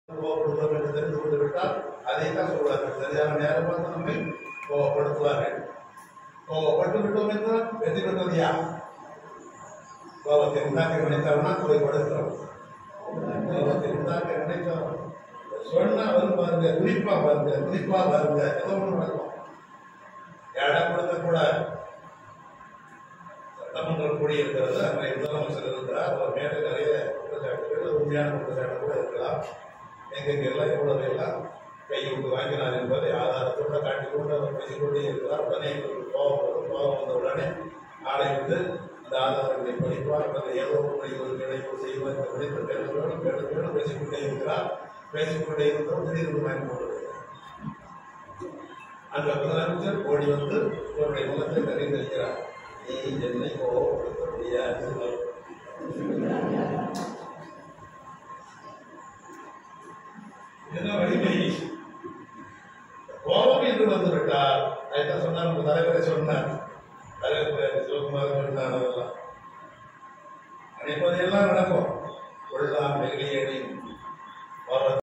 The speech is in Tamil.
கோபப்படுவோம் என்று தெரிந்து கொண்டு விட்டால் அதைத்தான் சொல்வார்கள். சரியான நேரம் பார்த்து நம்மை கோபப்படுத்துவார்கள். கோபப்பட்டு விட்டோம் என்றால் வெற்றி பெற்றது யார்? கோபத்தை உண்டாக்க நினைத்தவனா கோபப்படுத்துறோம். கோபத்தை உண்டாக்க நினைத்தவன் சொன்னா வரும் பாருங்க, குறிப்பா பாருங்க, குறிப்பா பாருங்க, ஏதோ ஒன்று நடக்கும். இடம் கொடுக்கக்கூடாது. சட்டமன்றம் கூடியிருக்கிறது, அன்றைய முதலமைச்சர் இருக்கிறார். அவர் மேலே நிறைய குற்றச்சாட்டுகள், உண்மையான குற்றச்சாட்டு கூட இருக்கலாம். எங்கெங்கெல்லாம் எவ்வளவு எல்லாம் கையூட்டு வாங்கினார் என்பதை ஆதாரத்தோடு காட்டிக்கொண்டு அவர் பேசிக்கொண்டே இருக்கிறார். உடனே எங்களுக்கு கோபம் வந்த உடனே ஆளை விட்டு இந்த ஆதாரங்களை படிப்பார் அல்லது ஏதோ ஒரு கிடைப்பு செய்வார். இந்த படித்த பேரும் பேசிக்கொண்டே இருக்கிறார். பேசிக்கொண்டே இருந்தோம். திடீர்னு வாங்கி போட்டு அந்த முதலமைச்சர் ஓடி வந்து அவருடைய முகத்தை நிறைந்திருக்கிறார். நீ என்னை கோபப்படுத்த முடியாது. இதுதான் வலிமை. கோபம் என்று வந்து விட்டால் அதுதான் சொன்னார், உங்க தலைவரை சொன்னார், தலைவர் சிவகுமார் சொன்னார். அதெல்லாம் நினைப்பதெல்லாம் நடக்கும். கொள்ளா வெகுளியடி